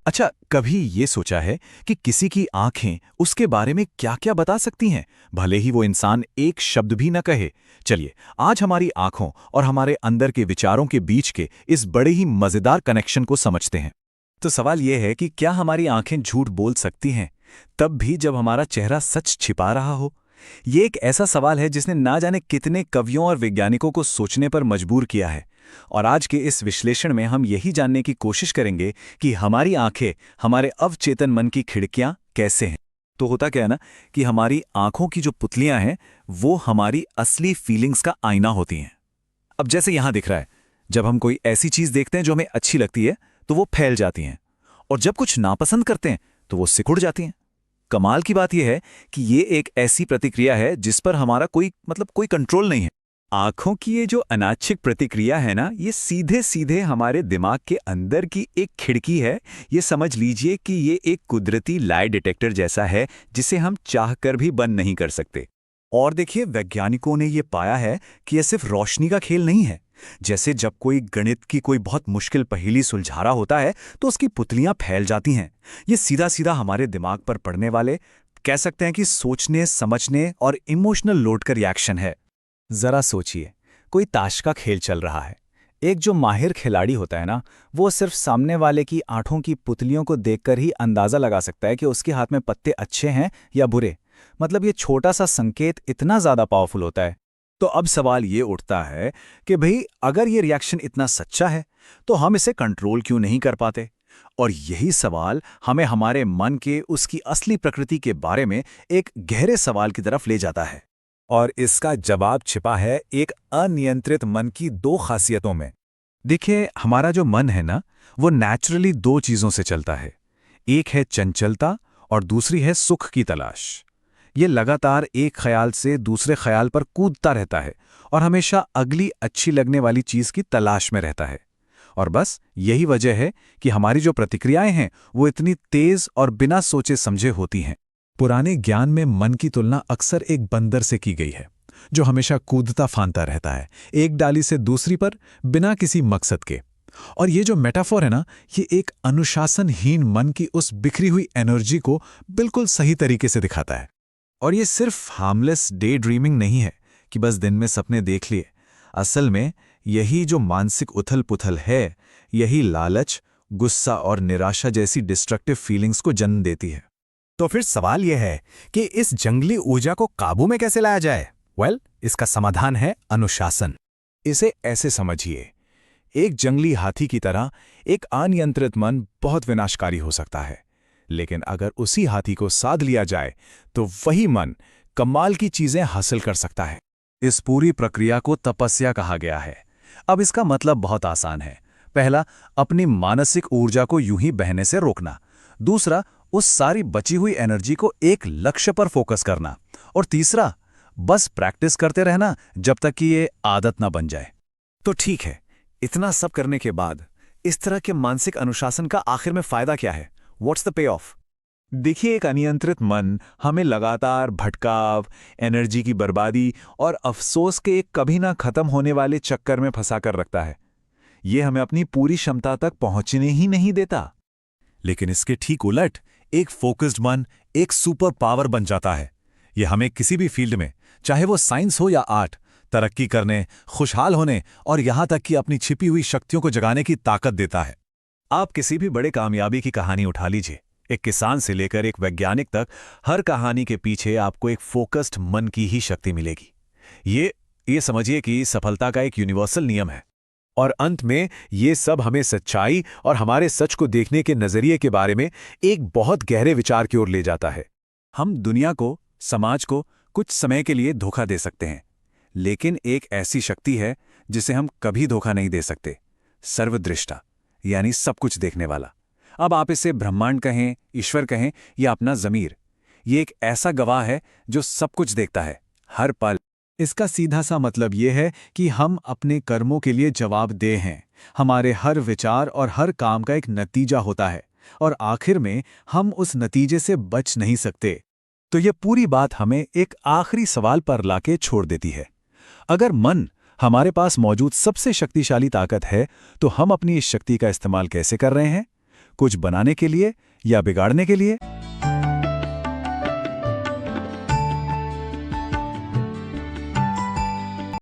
अच्छा, कभी ये सोचा है कि किसी की आंखें उसके बारे में क्या-क्या बता सकती हैं, भले ही वो इंसान एक शब्द भी न कहे? चलिए, आज हमारी आंखों और हमारे अंदर के विचारों के बीच के इस बड़े ही मजेदार कनेक्शन को समझते हैं। तो सवाल यह है कि क्या हमारी आंखें झूठ बोल सकती हैं, तब भी जब हमारा चेहरा सच छिपा रहा हो? ये एक ऐसा सवाल है जिसने ना जाने कितने कवियों और वैज्ञानिकों को सोचने पर मजबूर किया है। और आज के इस विश्लेषण में हम यही जानने की कोशिश करेंगे कि हमारी आंखें हमारे अवचेतन मन की खिड़कियां कैसे हैं। तो होता क्या है ना कि हमारी आंखों की जो पुतलियां हैं वो हमारी असली फीलिंग्स का आईना होती हैं। अब जैसे यहां दिख रहा है, जब हम कोई ऐसी चीज देखते हैं जो हमें अच्छी लगती है तो वो फैल जाती हैं, और जब कुछ नापसंद करते हैं तो वो सिकुड़ जाती हैं। कमाल की बात यह है कि ये एक ऐसी प्रतिक्रिया है जिस पर हमारा कोई कंट्रोल नहीं है। आंखों की ये जो अनैच्छिक प्रतिक्रिया है ना, ये सीधे सीधे हमारे दिमाग के अंदर की एक खिड़की है। ये समझ लीजिए कि ये एक कुदरती लाई डिटेक्टर जैसा है जिसे हम चाहकर भी बंद नहीं कर सकते। और देखिए, वैज्ञानिकों ने ये पाया है कि यह सिर्फ रोशनी का खेल नहीं है। जैसे जब कोई गणित की कोई बहुत मुश्किल पहेली सुलझा रहा होता है तो उसकी पुतलियां फैल जाती हैं। ये सीधा सीधा हमारे दिमाग पर पड़ने वाले, कह सकते हैं कि सोचने समझने और इमोशनल लोड का रिएक्शन है। जरा सोचिए, कोई ताश का खेल चल रहा है। एक जो माहिर खिलाड़ी होता है ना, वो सिर्फ सामने वाले की आंखों की पुतलियों को देखकर ही अंदाजा लगा सकता है कि उसके हाथ में पत्ते अच्छे हैं या बुरे। मतलब ये छोटा सा संकेत इतना ज्यादा पावरफुल होता है। तो अब सवाल ये उठता है कि भाई, अगर ये रिएक्शन इतना सच्चा है तो हम इसे कंट्रोल क्यों नहीं कर पाते? और यही सवाल हमें हमारे मन के उसकी असली प्रकृति के बारे में एक गहरे सवाल की तरफ ले जाता है। और इसका जवाब छिपा है एक अनियंत्रित मन की दो खासियतों में। देखिए, हमारा जो मन है ना, वो नेचुरली दो चीजों से चलता है। एक है चंचलता और दूसरी है सुख की तलाश। ये लगातार एक ख्याल से दूसरे ख्याल पर कूदता रहता है और हमेशा अगली अच्छी लगने वाली चीज की तलाश में रहता है। और बस यही वजह है कि हमारी जो प्रतिक्रियाएं हैं वो इतनी तेज और बिना सोचे समझे होती हैं। पुराने ज्ञान में मन की तुलना अक्सर एक बंदर से की गई है, जो हमेशा कूदता फांदता रहता है, एक डाली से दूसरी पर, बिना किसी मकसद के। और ये जो मेटाफोर है ना, ये एक अनुशासनहीन मन की उस बिखरी हुई एनर्जी को बिल्कुल सही तरीके से दिखाता है। और ये सिर्फ हार्मलेस डे ड्रीमिंग नहीं है कि बस दिन में सपने देख लिए। असल में यही जो मानसिक उथल पुथल है, यही लालच, गुस्सा और निराशा जैसी डिस्ट्रक्टिव फीलिंग्स को जन्म देती है। तो फिर सवाल यह है कि इस जंगली ऊर्जा को काबू में कैसे लाया जाए? इसका समाधान है अनुशासन। इसे ऐसे समझिए, एक जंगली हाथी की तरह एक अनियंत्रित मन बहुत विनाशकारी हो सकता है, लेकिन अगर उसी हाथी को साध लिया जाए तो वही मन कमाल की चीजें हासिल कर सकता है। इस पूरी प्रक्रिया को तपस्या कहा गया है। अब इसका मतलब बहुत आसान है। पहला, अपनी मानसिक ऊर्जा को यूं ही बहने से रोकना। दूसरा, उस सारी बची हुई एनर्जी को एक लक्ष्य पर फोकस करना। और तीसरा, बस प्रैक्टिस करते रहना जब तक कि ये आदत ना बन जाए। तो ठीक है, इतना सब करने के बाद इस तरह के मानसिक अनुशासन का आखिर में फायदा क्या है? What's the pay of? देखिए, एक अनियंत्रित मन हमें लगातार भटकाव, एनर्जी की बर्बादी और अफसोस के एक कभी ना खत्म होने वाले चक्कर में फंसा कर रखता है। ये हमें अपनी पूरी क्षमता तक पहुंचने ही नहीं देता। लेकिन इसके ठीक उलट, एक फोकस्ड मन एक सुपर पावर बन जाता है। यह हमें किसी भी फील्ड में, चाहे वो साइंस हो या आर्ट, तरक्की करने, खुशहाल होने और यहां तक कि अपनी छिपी हुई शक्तियों को जगाने की ताकत देता है। आप किसी भी बड़े कामयाबी की कहानी उठा लीजिए, एक किसान से लेकर एक वैज्ञानिक तक, हर कहानी के पीछे आपको एक फोकस्ड मन की ही शक्ति मिलेगी। ये समझिए कि सफलता का एक यूनिवर्सल नियम है। और अंत में ये सब हमें सच्चाई और हमारे सच को देखने के नजरिए के बारे में एक बहुत गहरे विचार की ओर ले जाता है। हम दुनिया को, समाज को कुछ समय के लिए धोखा दे सकते हैं, लेकिन एक ऐसी शक्ति है जिसे हम कभी धोखा नहीं दे सकते, सर्वदृष्टा, यानी सब कुछ देखने वाला। अब आप इसे ब्रह्मांड कहें, ईश्वर कहें या अपना ज़मीर, ये एक ऐसा गवाह है जो सब कुछ देखता है, हर पल। इसका सीधा सा मतलब ये है कि हम अपने कर्मों के लिए जवाबदेह हैं। हमारे हर विचार और हर काम का एक नतीजा होता है, और आखिर में हम उस नतीजे से बच नहीं सकते। तो ये पूरी बात हमें एक आखिरी सवाल पर लाके छोड़ देती है। अगर मन हमारे पास मौजूद सबसे शक्तिशाली ताकत है, तो हम अपनी इस शक्ति का इस्तेमाल कैसे कर रहे हैं? कुछ बनाने के लिए या बिगाड़ने के लिए?